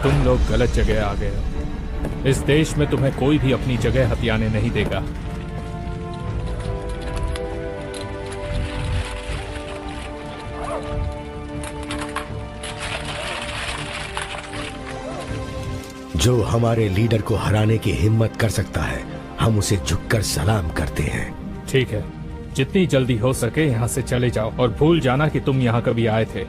तुम लोग गलत जगह आ गए हो। इस देश में तुम्हें कोई भी अपनी जगह हथियाने नहीं देगा। जो हमारे लीडर को हराने की हिम्मत कर सकता है, हम उसे झुककर सलाम करते हैं। ठीक है, जितनी जल्दी हो सके यहाँ से चले जाओ और भूल जाना कि तुम यहाँ कभी आए थे।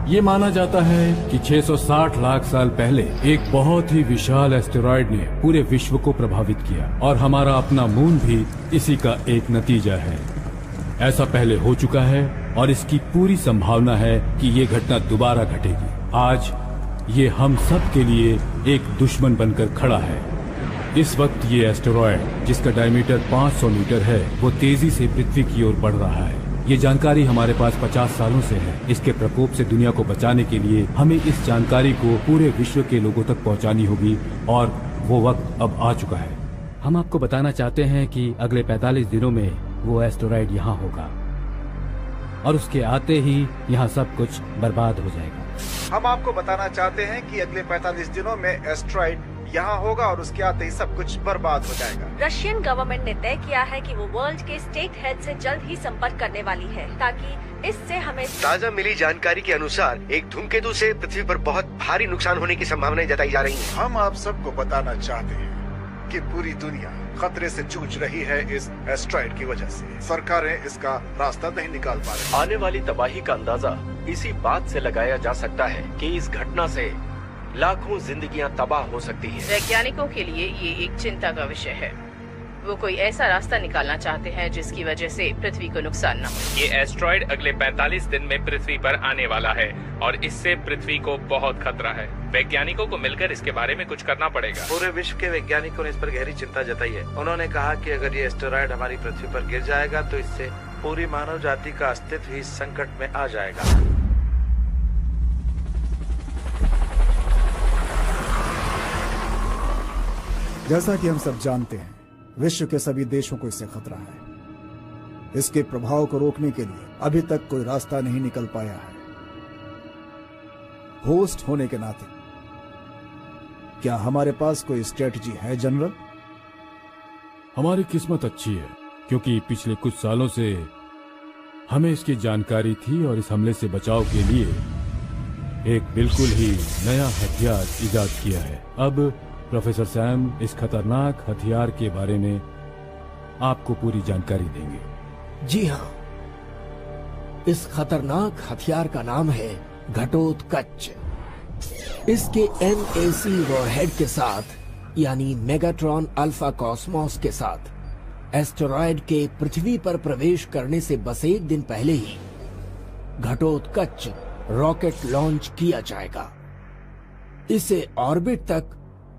ये माना जाता है कि 660 लाख साल पहले एक बहुत ही विशाल एस्टेरॉयड ने पूरे विश्व को प्रभावित किया और हमारा अपना मून भी इसी का एक नतीजा है। ऐसा पहले हो चुका है और इसकी पूरी संभावना है कि ये घटना दोबारा घटेगी। आज ये हम सब के लिए एक दुश्मन बनकर खड़ा है। इस वक्त ये एस्टेरॉयड, जिसका डायमीटर 500 मीटर है, वो तेजी से पृथ्वी की ओर बढ़ रहा है। ये जानकारी हमारे पास 50 सालों से है। इसके प्रकोप से दुनिया को बचाने के लिए हमें इस जानकारी को पूरे विश्व के लोगों तक पहुंचानी होगी और वो वक्त अब आ चुका है। हम आपको बताना चाहते हैं कि अगले 45 दिनों में वो एस्टेरॉयड यहाँ होगा और उसके आते ही यहाँ सब कुछ बर्बाद हो जाएगा। हम आपको बताना चाहते हैं कि अगले 45 दिनों में एस्टेरॉयड यहाँ होगा और उसके आते ही सब कुछ बर्बाद हो जाएगा। रशियन गवर्नमेंट ने तय किया है कि वो वर्ल्ड के स्टेट हेड से जल्द ही संपर्क करने वाली है, ताकि इससे हमें ताज़ा मिली जानकारी के अनुसार एक धूमकेतु से पृथ्वी पर बहुत भारी नुकसान होने की संभावनाएं जताई जा रही हैं। हम आप सबको बताना चाहते हैं कि पूरी दुनिया खतरे से जूझ रही है इस एस्टेरॉयड की वजह से। सरकारें इसका रास्ता नहीं निकाल पा रही। आने वाली तबाही का अंदाजा इसी बात से लगाया जा सकता है कि इस घटना से लाखों जिंदगियां तबाह हो सकती हैं। वैज्ञानिकों के लिए ये एक चिंता का विषय है। वो कोई ऐसा रास्ता निकालना चाहते हैं जिसकी वजह से पृथ्वी को नुकसान न हो। ये एस्टेरॉयड अगले 45 दिन में पृथ्वी पर आने वाला है और इससे पृथ्वी को बहुत खतरा है। वैज्ञानिकों को मिलकर इसके बारे में कुछ करना पड़ेगा। पूरे विश्व के वैज्ञानिकों ने इस पर गहरी चिंता जताई है। उन्होंने कहा कि अगर ये एस्टेरॉयड हमारी पृथ्वी पर गिर जाएगा तो इससे पूरी मानव जाति का अस्तित्व ही संकट में आ जाएगा। जैसा कि हम सब जानते हैं, विश्व के सभी देशों को इससे खतरा है। इसके प्रभाव को रोकने के लिए अभी तक कोई रास्ता नहीं निकल पाया है। होस्ट होने के नाते क्या हमारे पास कोई स्ट्रेटजी है जनरल? हमारी किस्मत अच्छी है क्योंकि पिछले कुछ सालों से हमें इसकी जानकारी थी और इस हमले से बचाव के लिए एक बिल्कुल ही नया हथियार इजाद किया है। अब प्रोफेसर सैम इस खतरनाक हथियार के बारे में आपको पूरी जानकारी देंगे। जी हाँ, इस खतरनाक हथियार का नाम है घटोत्कच। इसके NAC वॉरहेड के साथ, यानी मेगाट्रॉन अल्फा कॉस्मोस के साथ, एस्टेरॉयड के पृथ्वी पर प्रवेश करने से बस एक दिन पहले ही घटोत्कच रॉकेट लॉन्च किया जाएगा। इसे ऑर्बिट तक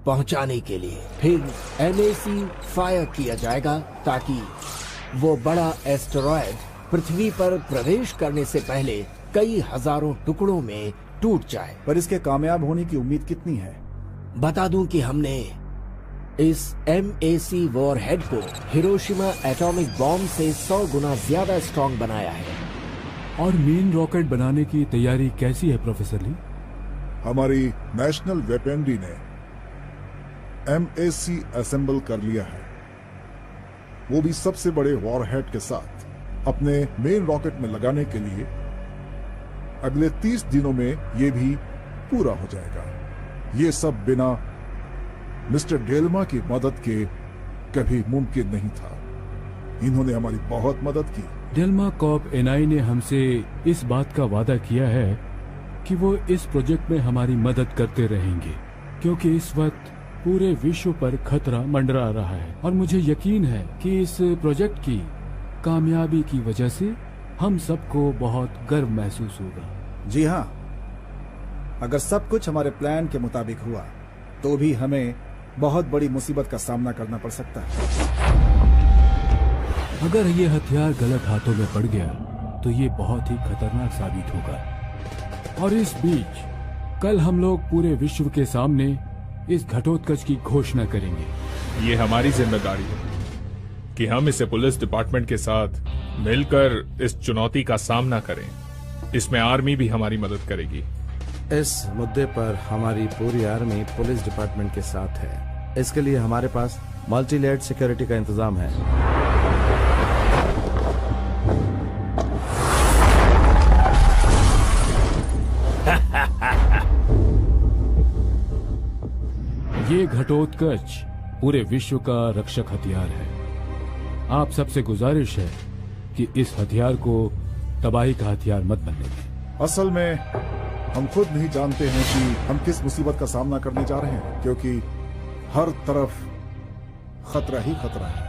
पहुंचाने के लिए फिर NAC फायर किया जाएगा ताकि वो बड़ा एस्टेरॉयड पृथ्वी पर प्रवेश करने से पहले कई हजारों टुकड़ों में टूट जाए। पर इसके कामयाब होने की उम्मीद कितनी है? बता दूं कि हमने इस MAC वॉरहेड को हिरोशिमा एटॉमिक बॉम्ब से 100 गुना ज्यादा स्ट्रॉन्ग बनाया है। और मेन रॉकेट बनाने की तैयारी कैसी है प्रोफेसर ली? हमारी नेशनल वेपनरी ने MAC असेंबल कर लिया है, वो भी सबसे बड़े वॉरहेड के साथ अपने मेन रॉकेट में लगाने के लिए। अगले 30 दिनों में ये भी पूरा हो जाएगा। ये सब बिना मिस्टर डेल्मा की मदद के कभी मुमकिन नहीं था। इन्होंने हमारी बहुत मदद की। डेल्मा कॉर्प NI ने हमसे इस बात का वादा किया है कि वो इस प्रोजेक्ट में हमारी मदद करते रहेंगे क्योंकि इस वक्त पूरे विश्व पर खतरा मंडरा रहा है और मुझे यकीन है कि इस प्रोजेक्ट की कामयाबी की वजह से हम सबको बहुत गर्व महसूस होगा। जी हाँ, अगर सब कुछ हमारे प्लान के मुताबिक हुआ तो भी हमें बहुत बड़ी मुसीबत का सामना करना पड़ सकता है। अगर ये हथियार गलत हाथों में पड़ गया तो ये बहुत ही खतरनाक साबित होगा। और इस बीच कल हम लोग पूरे विश्व के सामने इस घटोत्कच की घोषणा करेंगे। ये हमारी जिम्मेदारी है कि हम इसे पुलिस डिपार्टमेंट के साथ मिलकर इस चुनौती का सामना करें। इसमें आर्मी भी हमारी मदद करेगी। इस मुद्दे पर हमारी पूरी आर्मी पुलिस डिपार्टमेंट के साथ है। इसके लिए हमारे पास मल्टी लेयर्ड सिक्योरिटी का इंतजाम है। ये घटोत्कच पूरे विश्व का रक्षक हथियार है। आप सबसे गुजारिश है कि इस हथियार को तबाही का हथियार मत बनने दें। असल में हम खुद नहीं जानते हैं कि हम किस मुसीबत का सामना करने जा रहे हैं, क्योंकि हर तरफ खतरा ही खतरा है।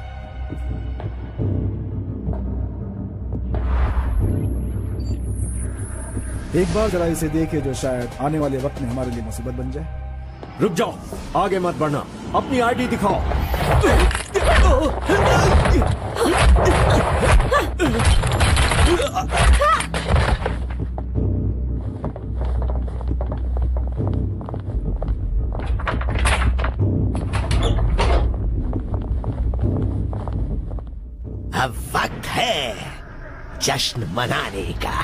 एक बार जरा इसे देखिए, जो शायद आने वाले वक्त में हमारे लिए मुसीबत बन जाए। रुक जाओ, आगे मत बढ़ना, अपनी आईडी दिखाओ। अब वक्त है जश्न मनाने का।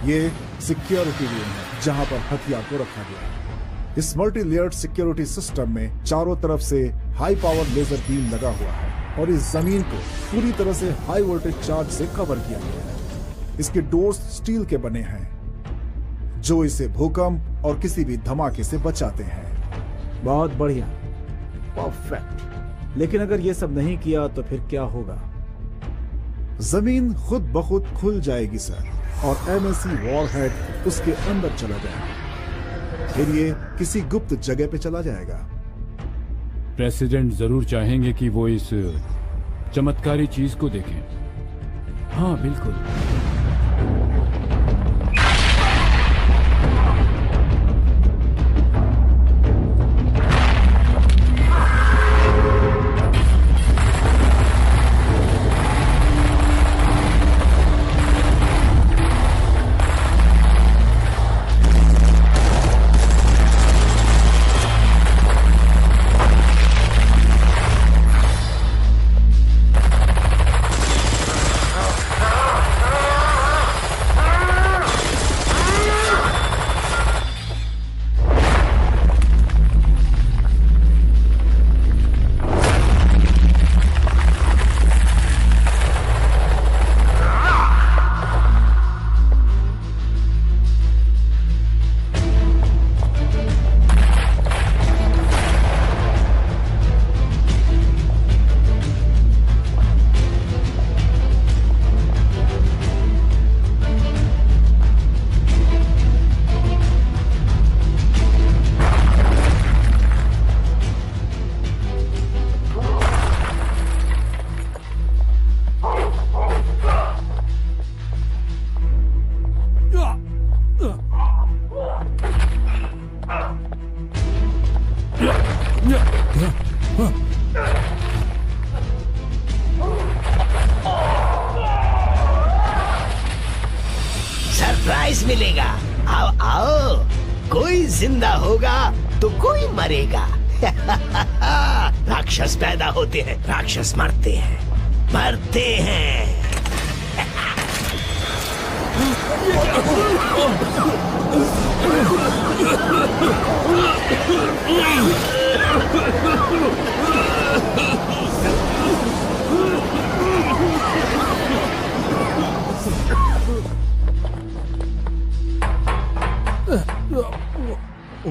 ये सिक्योरिटी रूम है जहां पर हथियार को रखा गया है। इस मल्टी लेयर्ड सिक्योरिटी सिस्टम में चारों तरफ से हाई पावर लेजर बीम लगा हुआ है और इस जमीन को पूरी तरह से हाई वोल्टेज चार्ज से कवर किया गया है। इसके डोर्स स्टील के बने हैं जो इसे भूकंप और किसी भी धमाके से बचाते हैं। बहुत बढ़िया, परफेक्ट। लेकिन अगर ये सब नहीं किया तो फिर क्या होगा? जमीन खुद ब खुद खुल जाएगी सर, और MSC वॉरहेड उसके अंदर चला जाएगा। फिर ये किसी गुप्त जगह पे चला जाएगा। प्रेसिडेंट जरूर चाहेंगे कि वो इस चमत्कारी चीज को देखें। हाँ बिल्कुल। सरप्राइज मिलेगा। आओ आओ, कोई जिंदा होगा तो कोई मरेगा। राक्षस पैदा होते हैं, राक्षस मरते हैं, मरते हैं।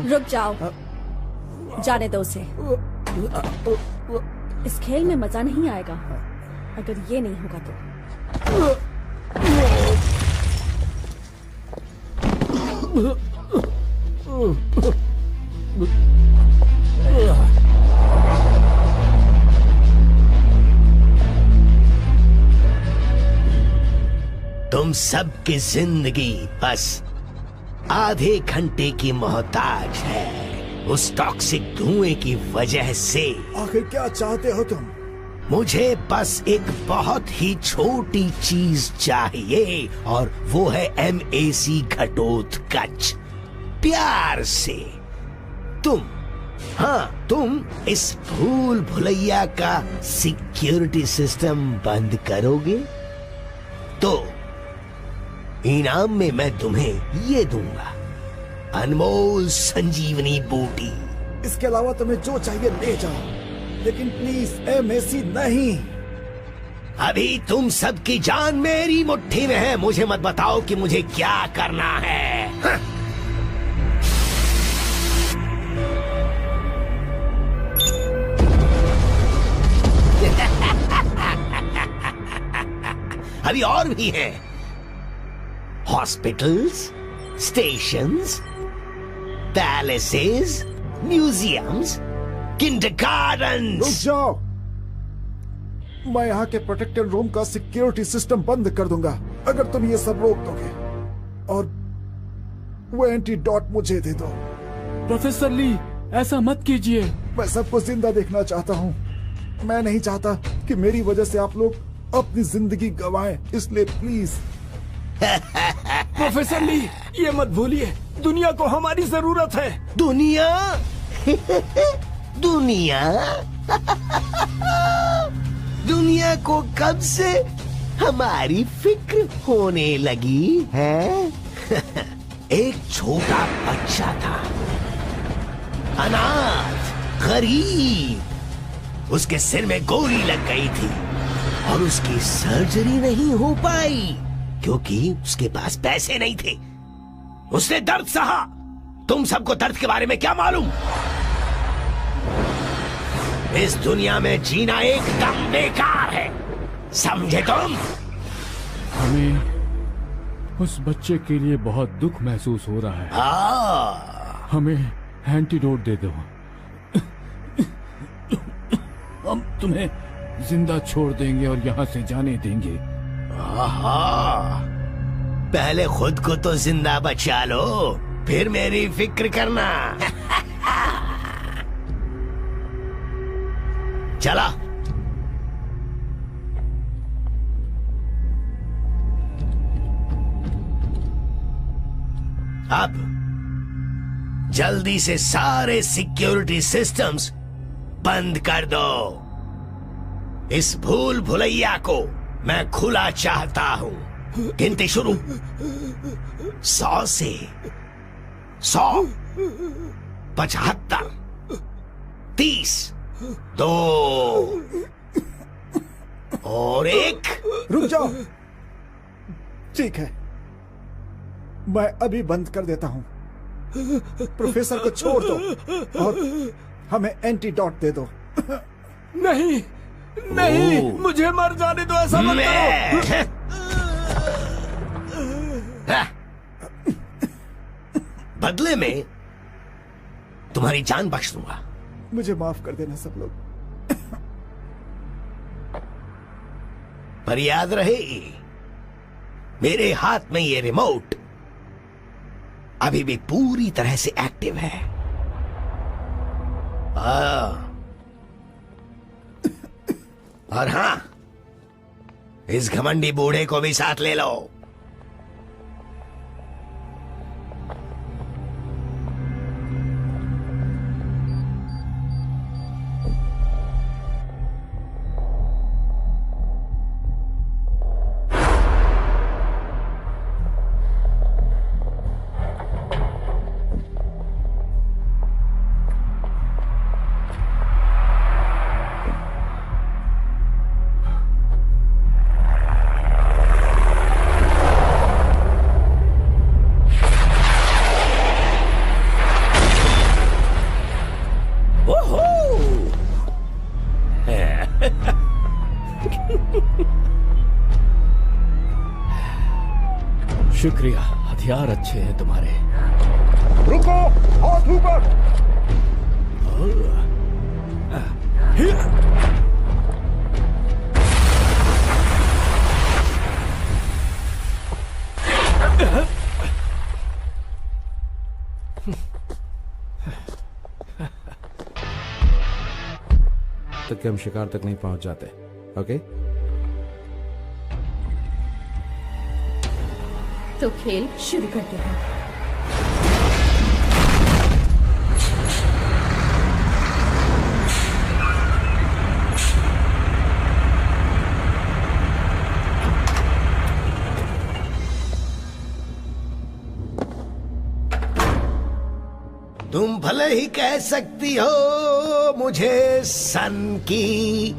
रुक जाओ, जाने दो उसे। इस खेल में मजा नहीं आएगा अगर ये नहीं होगा तो। तुम सबकी जिंदगी बस आधे घंटे की मोहताज है। उस टॉक्सिक धुएं की वजह से। आखिर क्या चाहते हो तुम? मुझे बस एक बहुत ही छोटी चीज चाहिए और वो है MAC घटोत्कच। प्यार से तुम इस भूल भुलैया का सिक्योरिटी सिस्टम बंद करोगे तो इनाम में मैं तुम्हें ये दूंगा, अनमोल संजीवनी बूटी। इसके अलावा तुम्हें जो चाहिए ले जाओ, लेकिन प्लीज MAC नहीं। अभी तुम सबकी जान मेरी मुट्ठी में है, मुझे मत बताओ कि मुझे क्या करना है। हाँ। अभी और भी हैं। Hospitals, stations, palaces, museums, kindergartens. रुक जाओ, मैं यहाँ के प्रोटेक्टेड रूम का सिक्योरिटी सिस्टम बंद कर दूंगा अगर तुम ये सब रोक दोगे। और वो एंटीडोट मुझे दे दो। प्रोफेसर ली, ऐसा मत कीजिए। मैं सबको जिंदा देखना चाहता हूँ। मैं नहीं चाहता कि मेरी वजह से आप लोग अपनी जिंदगी गंवाएं, इसलिए प्लीज। प्रोफेसर ली, ये मत भूलिए, दुनिया को हमारी जरूरत है। दुनिया? दुनिया? दुनिया को कब से हमारी फिक्र होने लगी है? एक छोटा बच्चा था, अनाथ, गरीब। उसके सिर में गोली लग गई थी और उसकी सर्जरी नहीं हो पाई क्योंकि उसके पास पैसे नहीं थे। उसने दर्द सहा। तुम सबको दर्द के बारे में क्या मालूम? इस दुनिया में जीना एकदम बेकार है, समझे तुम? हमें उस बच्चे के लिए बहुत दुख महसूस हो रहा है। हमें एंटीडोट दे दो, हम तुम्हें जिंदा छोड़ देंगे और यहाँ से जाने देंगे। पहले खुद को तो जिंदा बचा लो, फिर मेरी फिक्र करना। चला। अब जल्दी से सारे सिक्योरिटी सिस्टम्स बंद कर दो। इस भूल भुलैया को मैं खुला चाहता हूं। गिनती शुरू। 100 से 100, 75, 30, 2 और 1। रुक जाओ। ठीक है, मैं अभी बंद कर देता हूं। प्रोफेसर को छोड़ दो और हमें एंटीडोट दे दो। नहीं नहीं, मुझे मर जाने दो, ऐसा मत करो। बदले में तुम्हारी जान बख्श दूंगा। मुझे माफ कर देना सब लोग। पर याद रहे, मेरे हाथ में ये रिमोट अभी भी पूरी तरह से एक्टिव है। और हाँ, इस घमंडी बूढ़े को भी साथ ले लो। शुक्रिया, हथियार अच्छे हैं तुम्हारे। रुको, हाथ ऊपर। तक कि हम शिकार तक नहीं पहुंच जाते। ओके? तो खेल शुरू करते हैं। तुम भले ही कह सकती हो मुझे सन की,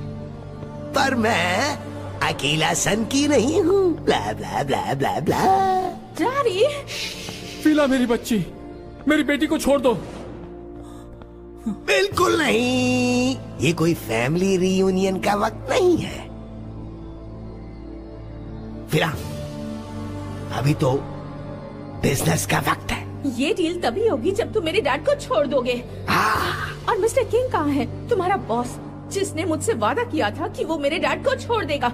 पर मैं अकेला सन की नहीं हूँ। ब्ला ब्ला ब्ला ब्ला ब्ला। डैडी! फिला मेरी बच्ची, मेरी बेटी को छोड़ दो। बिल्कुल नहीं, ये कोई फैमिली रियूनियन का वक्त नहीं है। फिरा, अभी तो बिजनेस का वक्त है। ये डील तभी होगी जब तुम मेरे डैड को छोड़ दोगे। और मिस्टर किंग कहाँ है, तुम्हारा बॉस, जिसने मुझसे वादा किया था कि वो मेरे डैड को छोड़ देगा?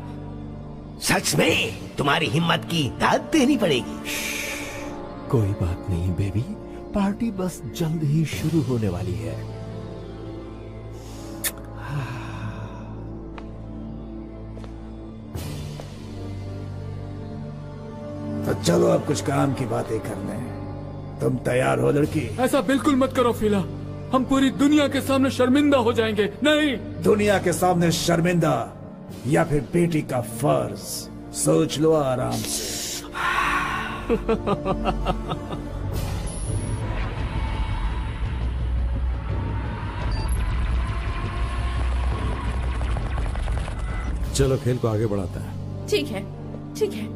सच में तुम्हारी हिम्मत की दाद देनी पड़ेगी। कोई बात नहीं बेबी, पार्टी बस जल्द ही शुरू होने वाली है। तो चलो अब कुछ काम की बातें कर लें। तुम तैयार हो लड़की? ऐसा बिल्कुल मत करो फिला, हम पूरी दुनिया के सामने शर्मिंदा हो जाएंगे। नहीं, दुनिया के सामने शर्मिंदा या फिर बेटी का फर्ज, सोच लो आराम से। चलो खेल को आगे बढ़ाते हैं। ठीक है, ठीक है,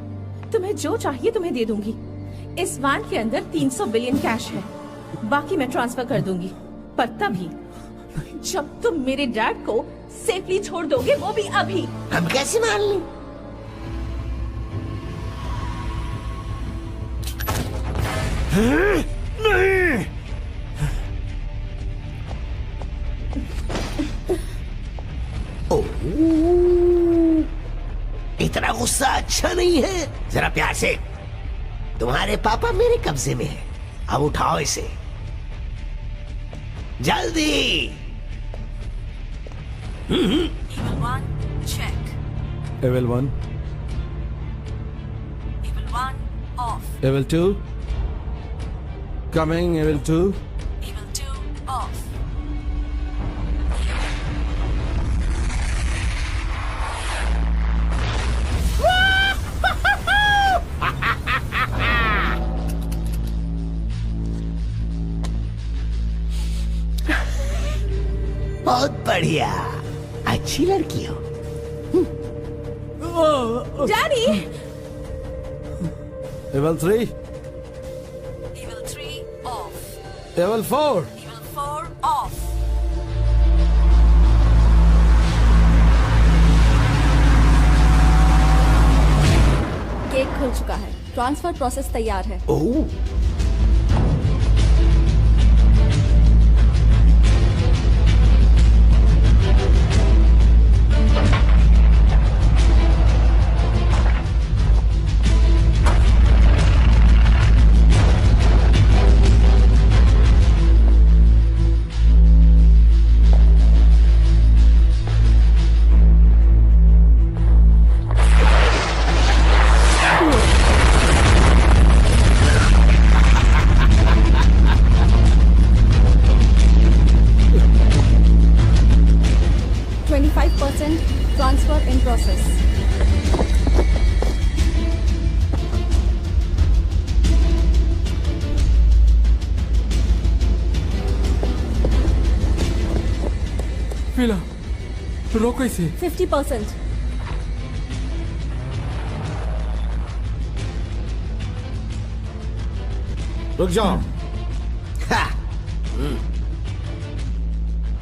तुम्हें जो चाहिए तुम्हें दे दूंगी। इस वैन के अंदर 300 बिलियन कैश है, बाकी मैं ट्रांसफर कर दूंगी, पर तभी जब तुम मेरे डैड को सेफली छोड़ दोगे, वो भी अभी। हम कैसे मान लें? नहीं। इतना गुस्सा अच्छा नहीं है, जरा प्यार से। तुम्हारे पापा मेरे कब्जे में है, अब उठाओ इसे जल्दी। Evil 1, check. Evil 1. Evil 1, off. Evil 2. Coming, Evil 2. Evil 2, off. बहुत बढ़िया, अच्छी लड़की हो। Daddy! Evil 3. Evil 3, off. Evil 4. Evil 4, off. Cake खुल चुका है, ट्रांसफर प्रोसेस तैयार है। ओह, ट्रांसफर इन प्रोसेस। फिला, रोको इसे। 50%। रुक जाओ।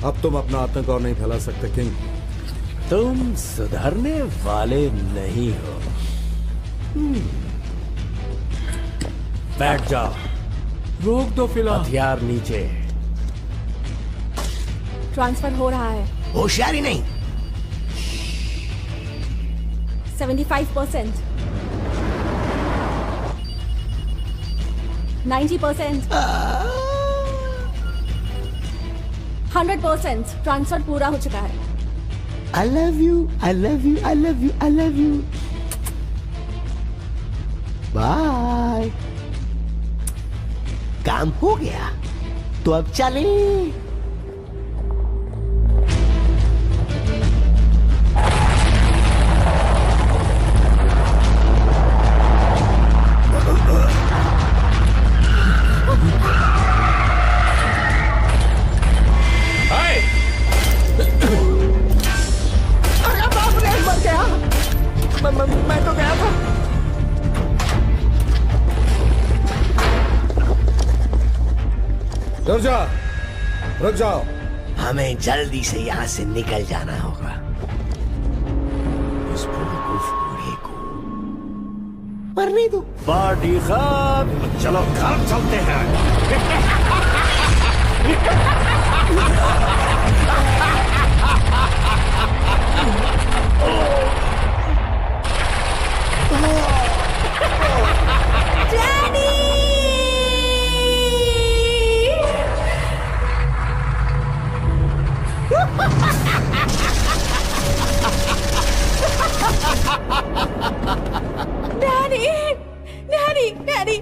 अब तुम अपना आतंक और नहीं फैला सकते किंग। तुम सुधरने वाले नहीं हो। बैठ जाओ। रोक दो फिला। हथियार नीचे। ट्रांसफर हो रहा है। होशियारी नहीं। 75%। 90%। 100%। ट्रांसफर पूरा हो चुका है। I love you, I love you, I love you, I love you. Bye. काम हो गया तो अब चलें। मैं तो गया था। रुक जाओ। हमें जल्दी से यहाँ से निकल जाना होगा। इस पूरे को मरने दो। पार्टी खत्म, चलो घर चलते हैं।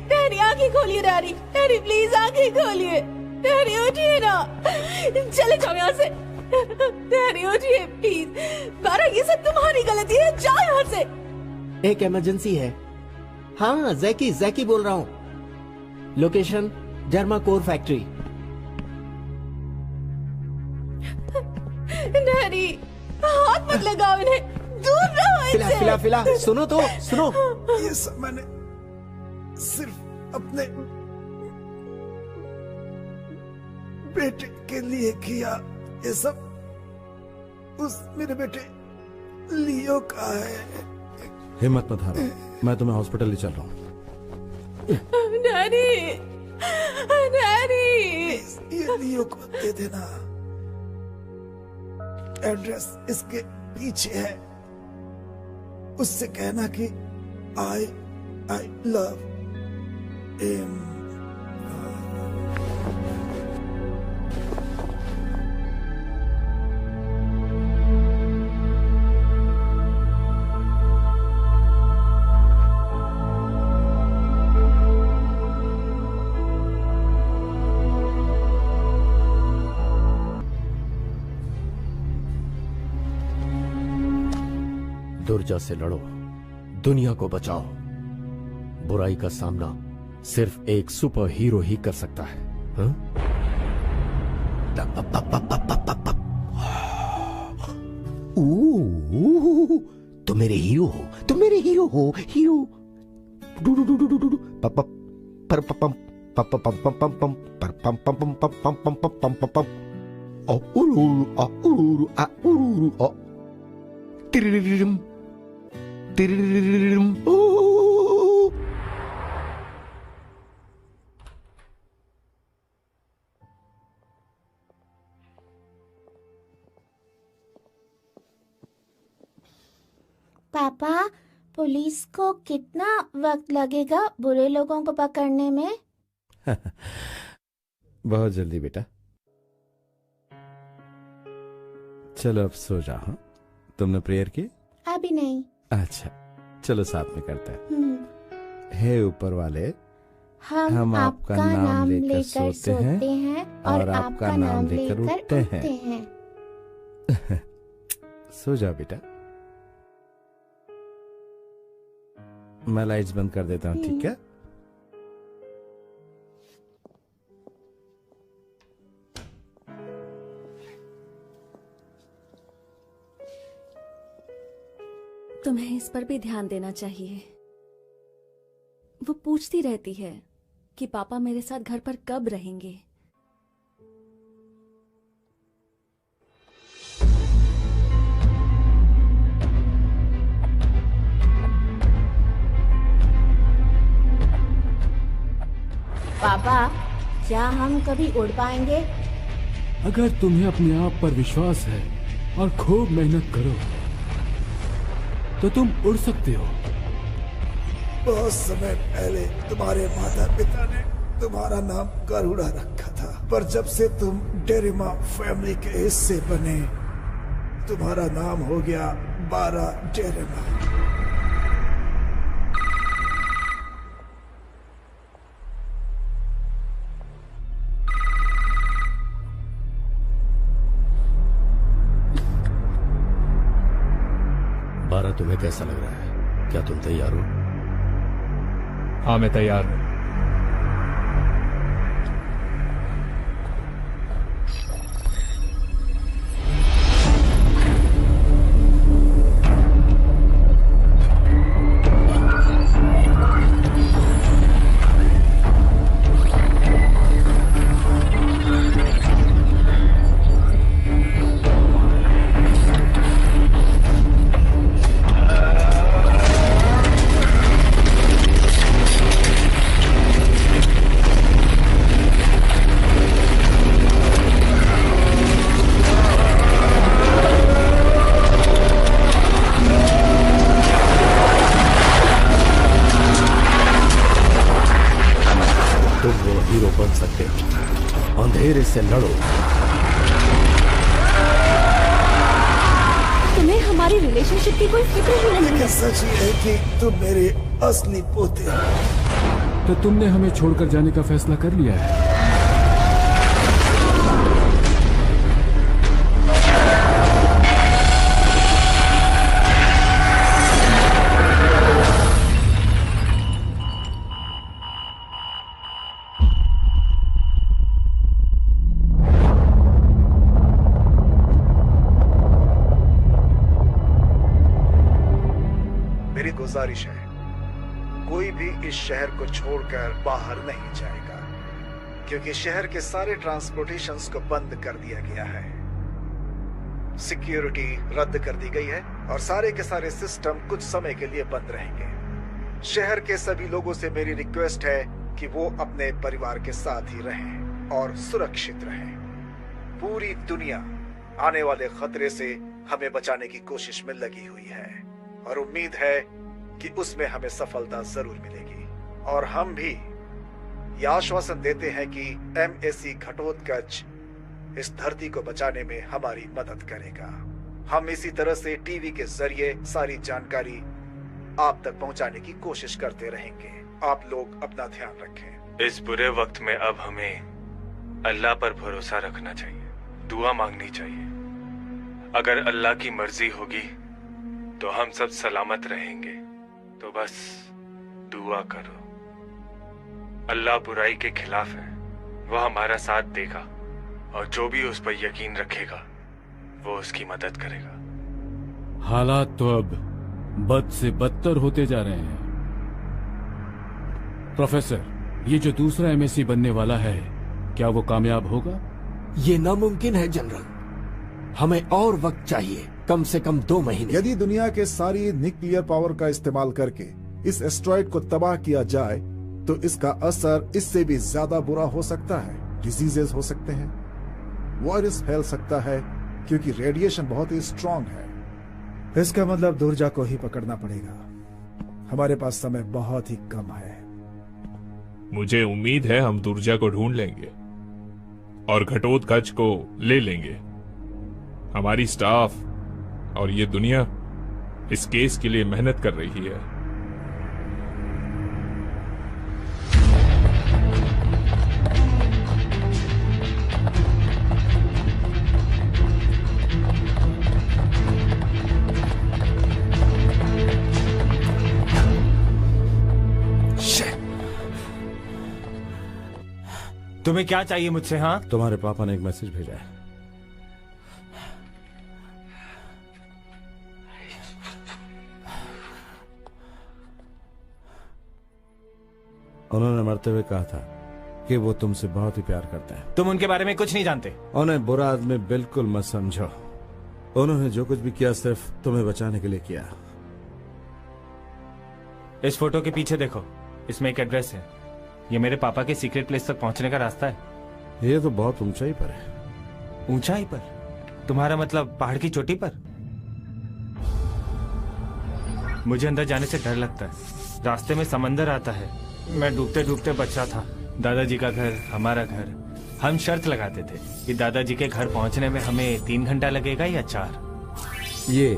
डैडी आंखें खोलिए डैडी प्लीज आंखें खोलिए। डैडी उठिए ना, चले जाओ यहाँ से। डैडी उठिए प्लीज। बारा ये सब तुम्हारी गलती है, जाओ यहाँ से। एक इमरजेंसी है। हाँ जैकी बोल रहा हूँ। लोकेशन जर्मा कोर फैक्ट्री। डैडी हाथ मत लगाओ इन्हें, दूर रहो इनसे। फिला सुनो तो सुनो। ये सब मैंने सिर्फ अपने बेटे के लिए किया। ये सब उस मेरे बेटे लियो का है। हिम्मत मत हारो, मैं तुम्हें हॉस्पिटल ले चल रहा हूँ। डैडी ये लियो को दे देना। एड्रेस इसके पीछे है। उससे कहना कि आई लव हिम। दुर्जा से लड़ो, दुनिया को बचाओ। बुराई का सामना सिर्फ एक सुपर हीरो ही कर सकता है। हाँ? तुम मेरे हीरो हो, तुम मेरे हीरो हो, हीरो। पापा, पुलिस को कितना वक्त लगेगा बुरे लोगों को पकड़ने में? बहुत जल्दी बेटा। चलो अब सो जाओ। हाँ? तुमने प्रेयर की? अभी नहीं। अच्छा चलो साथ में करते हैं। हे ऊपर वाले, हम आपका नाम लेकर सोते हैं और आपका नाम लेकर उठते हैं। सो जाओ बेटा। मैं लाइट्स बंद कर देता हूँ, ठीक है? तुम्हें इस पर भी ध्यान देना चाहिए। वो पूछती रहती है कि पापा मेरे साथ घर पर कब रहेंगे। पापा, क्या हम कभी उड़ पाएंगे? अगर तुम्हें अपने आप पर विश्वास है और खूब मेहनत करो तो तुम उड़ सकते हो। बहुत समय पहले तुम्हारे माता पिता ने तुम्हारा नाम गरुड़ा रखा था, पर जब से तुम डेरिमा फैमिली के हिस्से बने तुम्हारा नाम हो गया बारा जेरेमा। बारा, तुम्हें कैसा लग रहा है? क्या तुम तैयार हो? हाँ, मैं तैयार हूं। अंधेरे से लड़ो। तुम्हें हमारी रिलेशनशिप की कोई फिक्र ही नहीं है। सच ही है कि तुम मेरे असली पोते हो। तो तुमने हमें छोड़कर जाने का फैसला कर लिया है? गुजारिश है, कोई भी इस शहर को छोड़कर बाहर नहीं जाएगा, क्योंकि शहर के सारे ट्रांसपोर्टेशंस को बंद कर दिया गया है। सिक्योरिटी रद्द कर दी गई है और सारे के सारे सिस्टम कुछ समय के लिए बंद रहेंगे। शहर के सभी लोगों से मेरी रिक्वेस्ट है कि वो अपने परिवार के साथ ही रहें और सुरक्षित रहें। पूरी दुनिया आने वाले खतरे से हमें बचाने की कोशिश में लगी हुई है और उम्मीद है कि उसमें हमें सफलता जरूर मिलेगी। और हम भी यह आश्वासन देते हैं कि MAC घटोत्कच इस धरती को बचाने में हमारी मदद करेगा। हम इसी तरह से टीवी के जरिए सारी जानकारी आप तक पहुंचाने की कोशिश करते रहेंगे। आप लोग अपना ध्यान रखें। इस बुरे वक्त में अब हमें अल्लाह पर भरोसा रखना चाहिए, दुआ मांगनी चाहिए। अगर अल्लाह की मर्जी होगी तो हम सब सलामत रहेंगे। तो बस दुआ करो। अल्लाह बुराई के खिलाफ है, वह हमारा साथ देगा और जो भी उस पर यकीन रखेगा वो उसकी मदद करेगा। हालात तो अब बद से बदतर होते जा रहे हैं। प्रोफेसर, ये जो दूसरा MAC बनने वाला है, क्या वो कामयाब होगा? ये नामुमकिन है जनरल। हमें और वक्त चाहिए, कम से कम 2 महीने। यदि दुनिया के सारी न्यूक्लियर पावर का इस्तेमाल करके इस एस्ट्रॉइड को तबाह किया जाए तो इसका असर इससे भी ज्यादा बुरा हो सकता है। डिजीजेस हो सकते हैं, वायरस फैल सकता है, क्योंकि रेडिएशन बहुत ही स्ट्रांग है। इसका मतलब दुर्जा को ही पकड़ना पड़ेगा। हमारे पास समय बहुत ही कम है। मुझे उम्मीद है हम दुर्जा को ढूंढ लेंगे और घटोत्कच को ले लेंगे। हमारी स्टाफ और ये दुनिया इस केस के लिए मेहनत कर रही है। तुम्हें क्या चाहिए मुझसे? हाँ, तुम्हारे पापा ने एक मैसेज भेजा है। उन्होंने मरते हुए कहा था कि वो तुमसे बहुत ही प्यार करते हैं। तुम उनके बारे में कुछ नहीं जानते। उन्हें बुरा आदमी बिल्कुल मत समझो। उन्होंने जो कुछ भी किया सिर्फ तुम्हें बचाने के लिए किया। इस फोटो के पीछे देखो, इसमें एक एड्रेस है। ये मेरे पापा के सीक्रेट प्लेस तक पहुंचने का रास्ता है। ये तो बहुत ऊंचाई पर है। ऊंचाई पर? तुम्हारा मतलब पहाड़ की चोटी पर? मुझे अंदर जाने से डर लगता है। रास्ते में समंदर आता है। मैं डूबते डूबते बचा था। दादाजी का घर, हमारा घर। हम शर्त लगाते थे कि दादाजी के घर पहुंचने में हमें 3 घंटा लगेगा या 4। ये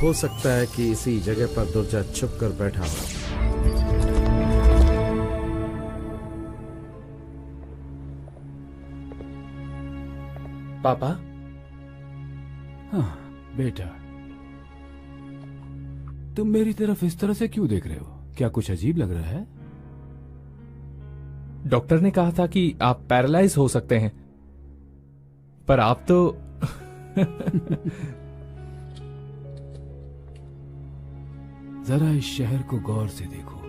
हो सकता है कि इसी जगह पर दुर्जा छुप कर बैठा हो। पापा। हाँ बेटा, तुम मेरी तरफ इस तरह से क्यों देख रहे हो? क्या कुछ अजीब लग रहा है? डॉक्टर ने कहा था कि आप पैरालाइज हो सकते हैं, पर आप तो जरा इस शहर को गौर से देखो।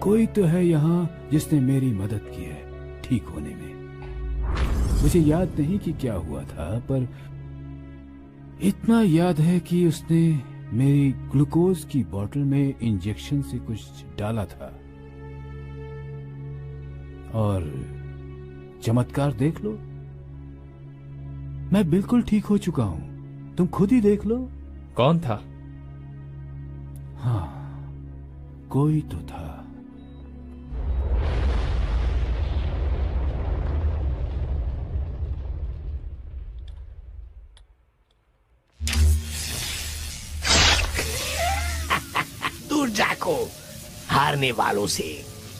कोई तो है यहाँ जिसने मेरी मदद की है ठीक होने में। मुझे याद नहीं कि क्या हुआ था, पर इतना याद है कि उसने मेरी ग्लूकोज की बोतल में इंजेक्शन से कुछ डाला था। और चमत्कार देख लो, मैं बिल्कुल ठीक हो चुका हूं। तुम खुद ही देख लो। कौन था? हाँ, कोई तो था। दुर्जा को हारने वालों से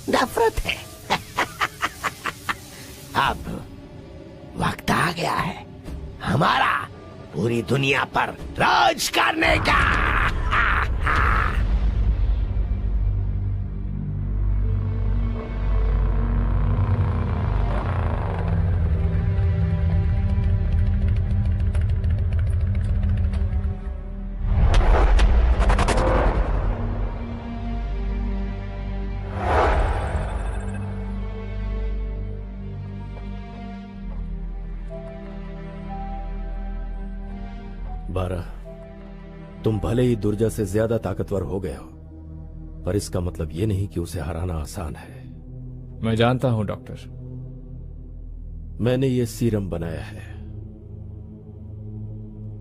नफरत है। अब वक्त आ गया है हमारा पूरी दुनिया पर राज करने का। तुम भले ही दुर्जा से ज्यादा ताकतवर हो गए हो, पर इसका मतलब यह नहीं कि उसे हराना आसान है। मैं जानता हूं डॉक्टर। मैंने ये सीरम बनाया है,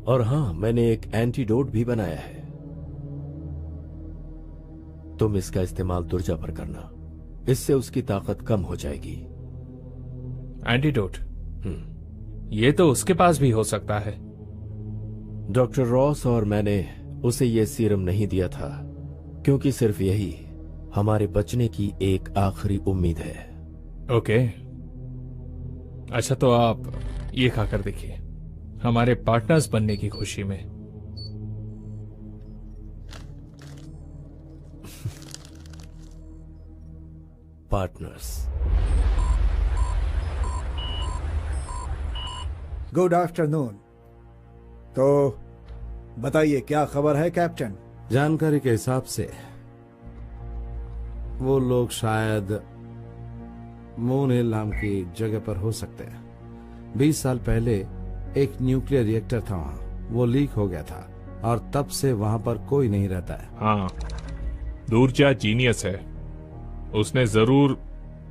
और हां, मैंने एक एंटीडोट भी बनाया है। तुम इसका इस्तेमाल दुर्जा पर करना, इससे उसकी ताकत कम हो जाएगी। एंटीडोट? ये तो उसके पास भी हो सकता है। डॉक्टर रॉस और मैंने उसे यह सीरम नहीं दिया था, क्योंकि सिर्फ यही हमारे बचने की एक आखिरी उम्मीद है। ओके, अच्छा तो आप ये खाकर देखिए, हमारे पार्टनर्स बनने की खुशी में। पार्टनर्स। Good afternoon. तो बताइए क्या खबर है कैप्टन? जानकारी के हिसाब से वो लोग शायद मून हिल नाम की जगह पर हो सकते हैं। 20 साल पहले एक न्यूक्लियर रिएक्टर था वहां, वो लीक हो गया था और तब से वहां पर कोई नहीं रहता है। हाँ, दुर्जा जीनियस है। उसने जरूर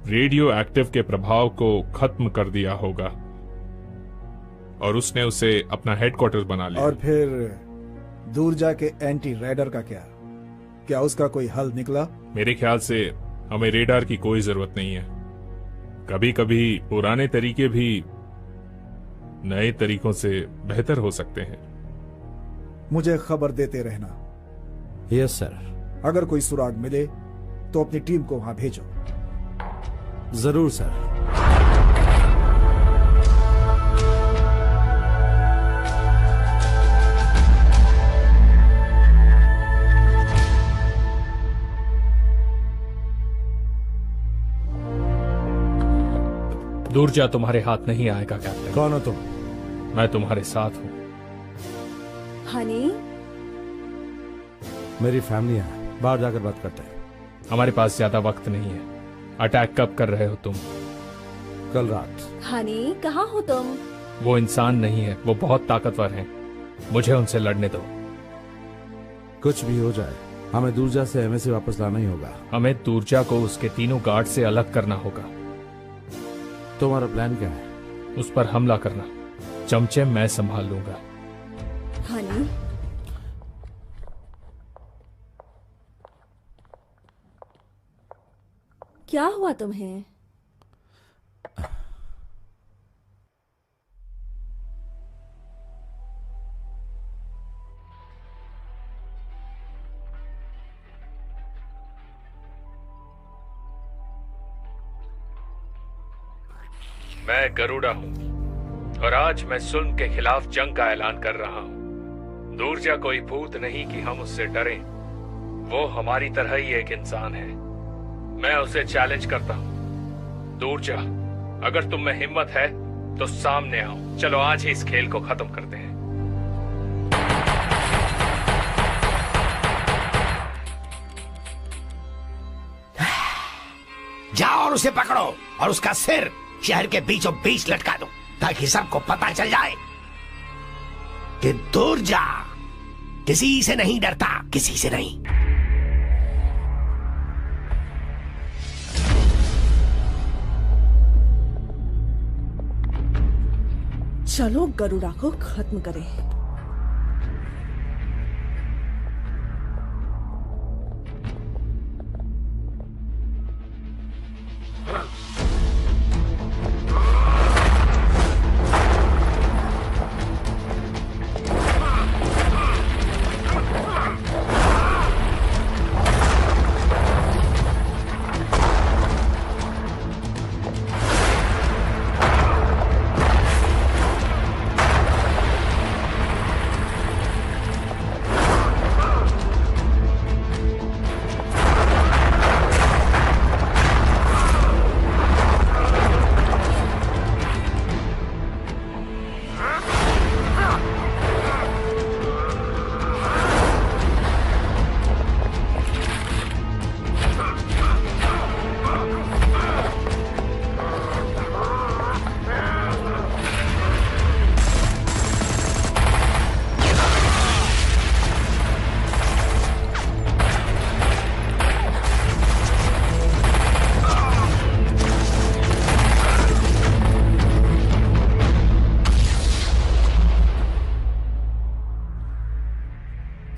रेडियो एक्टिव के प्रभाव को खत्म कर दिया होगा और उसने उसे अपना हेडक्वार्टर बना लिया। और फिर दुर्जा के एंटी रेडर का क्या उसका कोई हल निकला? मेरे ख्याल से हमें रेडार की कोई जरूरत नहीं है। कभी कभी पुराने तरीके भी नए तरीकों से बेहतर हो सकते हैं। मुझे खबर देते रहना। Yes sir. अगर कोई सुराग मिले तो अपनी टीम को वहां भेजो। जरूर सर। दुर्जा तुम्हारे हाथ नहीं आएगा कैप्टन। कौन हो तुम? मैं तुम्हारे साथ हूं। हनी, मेरी फैमिली है, बाहर जाकर बात करते हैं। हमारे पास ज्यादा वक्त नहीं है। अटैक कब कर रहे हो तुम? कल रात। हनी, कहाँ हो तुम? वो इंसान नहीं है, वो बहुत ताकतवर हैं। मुझे उनसे लड़ने दो। कुछ भी हो जाए, हमें दुर्जा से एमएससी वापस लाना ही होगा। हमें दुर्जा को उसके तीनों गार्ड से अलग करना होगा। तुम्हारा प्लान क्या है? उस पर हमला करना। चमचे मैं संभाल लूंगा। हनी, क्या हुआ तुम्हें? मैं गरुड़ा हूँ और आज मैं जुल्म के खिलाफ जंग का ऐलान कर रहा हूँ। दूरजा कोई भूत नहीं कि हम उससे डरें। वो हमारी तरह ही एक इंसान है। मैं उसे चैलेंज करता हूँ। दूरजा, अगर तुम में हिम्मत है तो सामने आओ। चलो आज ही इस खेल को खत्म करते हैं। जाओ और उसे पकड़ो और उसका सिर शहर के बीचों बीच लटका दो, ताकि सबको पता चल जाए कि दूरजा किसी से नहीं डरता, किसी से नहीं। चलो गरुड़ा को खत्म करें।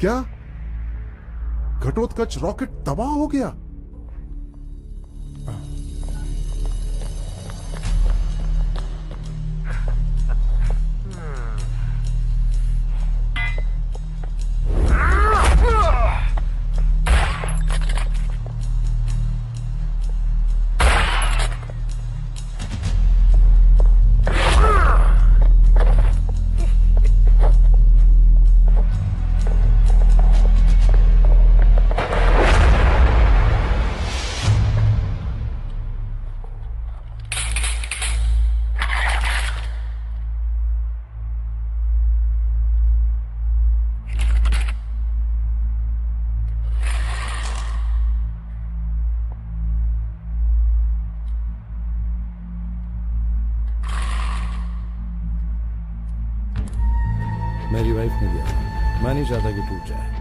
क्या घटोत्कच रॉकेट तबाह हो गया? मेरी वाइफ ने दिया, मैं नहीं चाहता कि टूट जाए।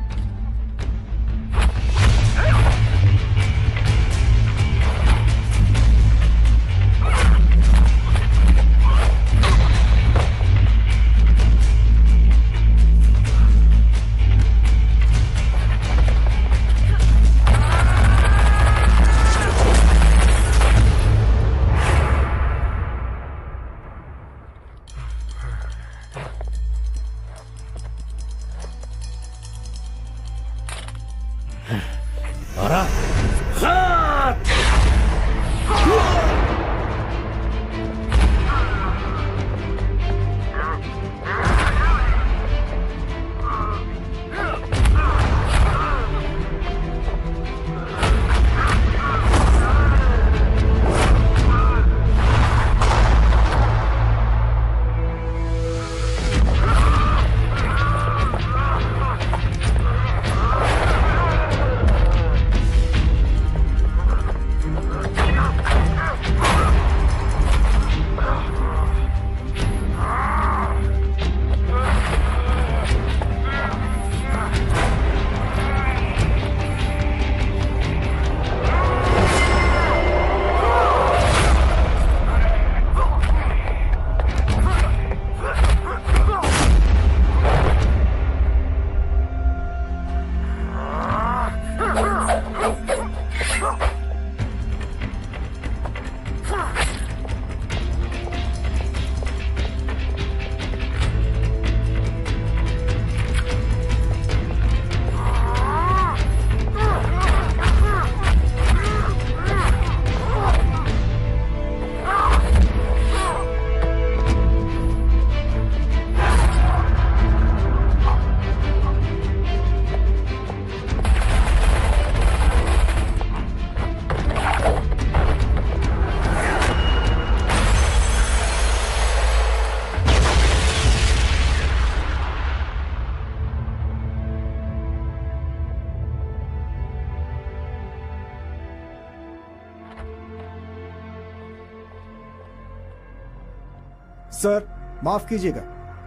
सर माफ कीजिएगा,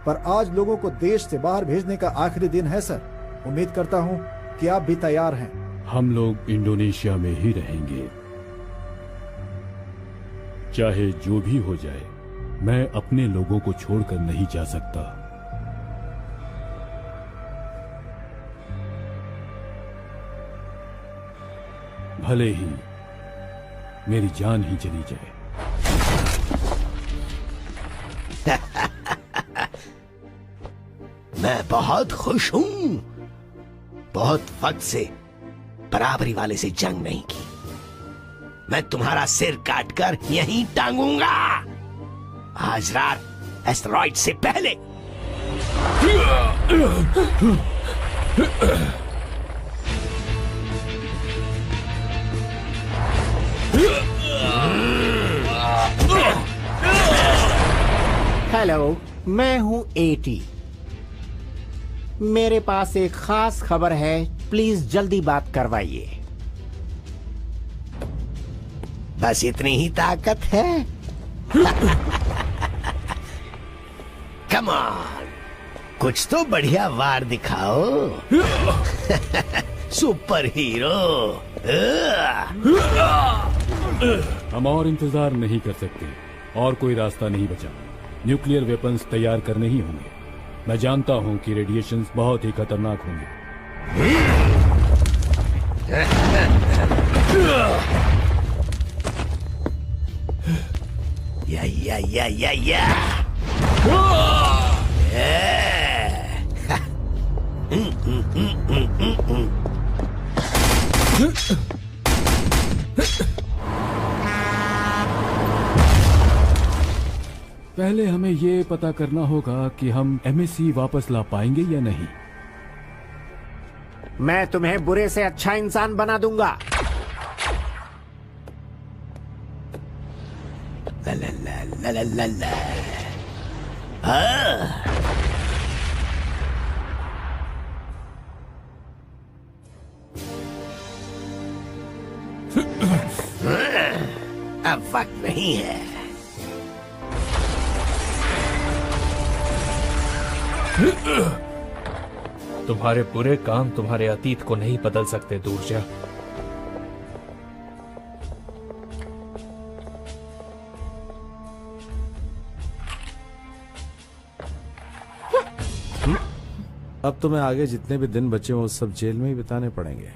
पर आज लोगों को देश से बाहर भेजने का आखिरी दिन है सर। उम्मीद करता हूँ कि आप भी तैयार हैं। हम लोग इंडोनेशिया में ही रहेंगे, चाहे जो भी हो जाए। मैं अपने लोगों को छोड़कर नहीं जा सकता। भले ही मेरी जान ही चली जाए। मैं बहुत खुश हूं। बहुत वक्त से बराबरी वाले से जंग नहीं की। मैं तुम्हारा सिर काटकर यहीं टांगूंगा आज रात एस्टेरॉइड से पहले। हेलो, मैं हूँ एटी। मेरे पास एक खास खबर है, प्लीज जल्दी बात करवाइए। बस इतनी ही ताकत है? कम ऑन, कुछ तो बढ़िया वार दिखाओ। Super hero. हम और इंतजार नहीं कर सकते, और कोई रास्ता नहीं बचा। न्यूक्लियर वेपन्स तैयार करने ही होंगे। मैं जानता हूं कि रेडिएशंस बहुत ही खतरनाक होंगे। या। पहले हमें ये पता करना होगा कि हम एमएससी वापस ला पाएंगे या नहीं। मैं तुम्हें बुरे से अच्छा इंसान बना दूंगा। ला ला ला ला ला ला। अब वक्त नहीं है। तुम्हारे बुरे काम तुम्हारे अतीत को नहीं बदल सकते दूरजा। अब तुम्हें आगे जितने भी दिन बचे वो सब जेल में ही बिताने पड़ेंगे।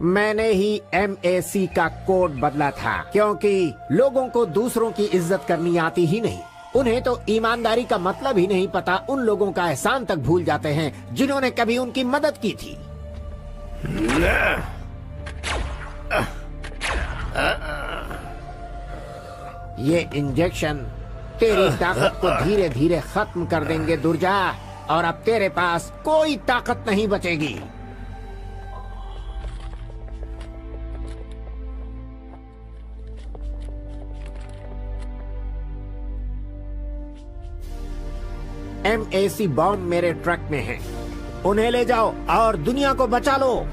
मैंने ही MAC का कोड बदला था, क्योंकि लोगों को दूसरों की इज्जत करनी आती ही नहीं। उन्हें तो ईमानदारी का मतलब ही नहीं पता। उन लोगों का एहसान तक भूल जाते हैं जिन्होंने कभी उनकी मदद की थी। ये इंजेक्शन तेरी ताकत को धीरे धीरे खत्म कर देंगे दुर्जा, और अब तेरे पास कोई ताकत नहीं बचेगी। MAC बॉम्ब मेरे ट्रक में है। उन्हें ले जाओ और दुनिया को बचा लो।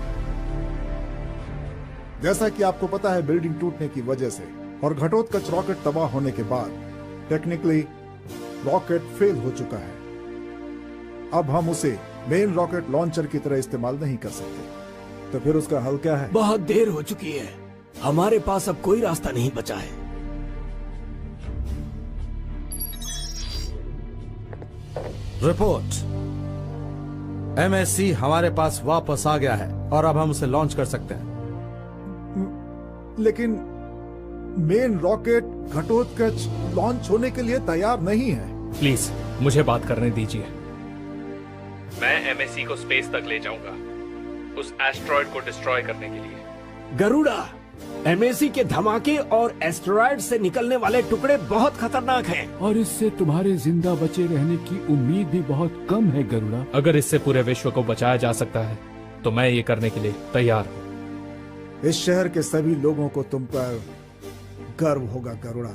जैसा कि आपको पता है, बिल्डिंग टूटने की वजह से और घटोत्कच रॉकेट तबाह होने के बाद टेक्निकली रॉकेट फेल हो चुका है। अब हम उसे मेन रॉकेट लॉन्चर की तरह इस्तेमाल नहीं कर सकते। तो फिर उसका हल क्या है? बहुत देर हो चुकी है। हमारे पास अब कोई रास्ता नहीं बचा है। रिपोर्ट, MAC हमारे पास वापस आ गया है और अब हम उसे लॉन्च कर सकते हैं। लेकिन मेन रॉकेट घटोत्कच लॉन्च होने के लिए तैयार नहीं है। प्लीज मुझे बात करने दीजिए। मैं MAC को स्पेस तक ले जाऊंगा, उस एस्टेरॉयड को डिस्ट्रॉय करने के लिए। गरुड़ा, MAC के धमाके और एस्टेरॉयड से निकलने वाले टुकड़े बहुत खतरनाक हैं। और इससे तुम्हारे जिंदा बचे रहने की उम्मीद भी बहुत कम है गरुड़ा। अगर इससे पूरे विश्व को बचाया जा सकता है तो मैं ये करने के लिए तैयार हूँ। इस शहर के सभी लोगों को तुम पर गर्व होगा गरुड़ा।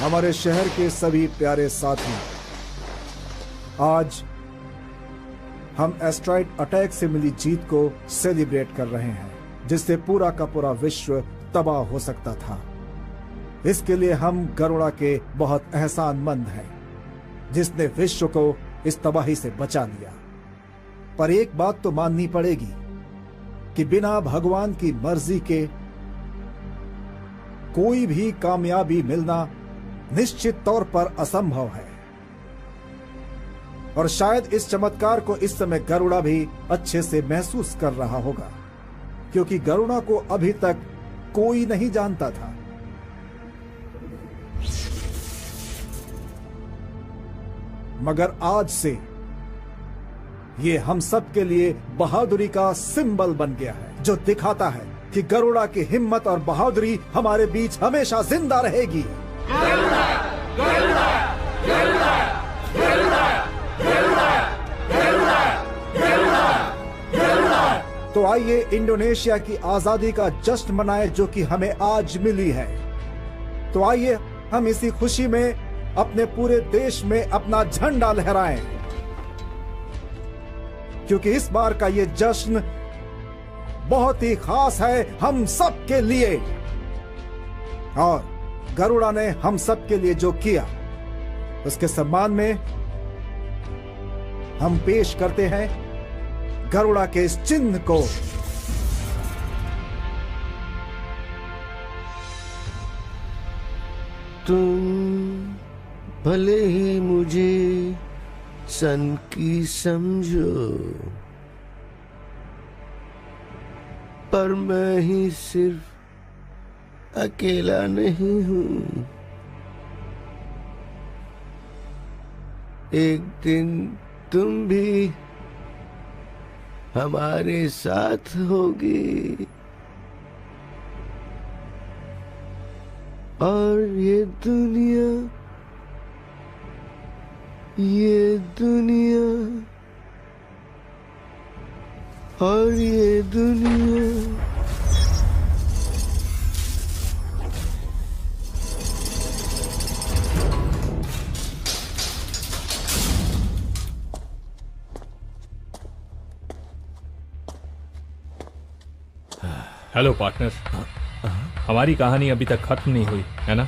हमारे शहर के सभी प्यारे साथी, आज हम एस्ट्रॉइड अटैक से मिली जीत को सेलिब्रेट कर रहे हैं, जिससे पूरा का पूरा विश्व तबाह हो सकता था। इसके लिए हम गरुड़ा के बहुत एहसानमंद हैं, जिसने विश्व को इस तबाही से बचा लिया। पर एक बात तो माननी पड़ेगी कि बिना भगवान की मर्जी के कोई भी कामयाबी मिलना निश्चित तौर पर असंभव है। और शायद इस चमत्कार को इस समय गरुड़ा भी अच्छे से महसूस कर रहा होगा, क्योंकि गरुड़ा को अभी तक कोई नहीं जानता था। मगर आज से ये हम सब के लिए बहादुरी का सिंबल बन गया है, जो दिखाता है कि गरुड़ा की हिम्मत और बहादुरी हमारे बीच हमेशा जिंदा रहेगी। गरुड़ा, गरुड़ा, गरुड़ा, गरुड़ा, गरुड़ा, गरुड़ा, गरुड़ा, गरुड़ा। तो आइए इंडोनेशिया की आजादी का जश्न मनाएं, जो कि हमें आज मिली है। तो आइए हम इसी खुशी में अपने पूरे देश में अपना झंडा लहराएं, क्योंकि इस बार का ये जश्न बहुत ही खास है हम सब के लिए। और गरुड़ा ने हम सब के लिए जो किया, उसके सम्मान में हम पेश करते हैं गरुड़ा के इस चिन्ह को। तुम भले ही मुझे सन की समझो, पर मैं ही सिर्फ अकेला नहीं हूं। एक दिन तुम भी हमारे साथ होगी, और ये दुनिया और ये दुनिया हेलो पार्टनर, हमारी कहानी अभी तक खत्म नहीं हुई है ना?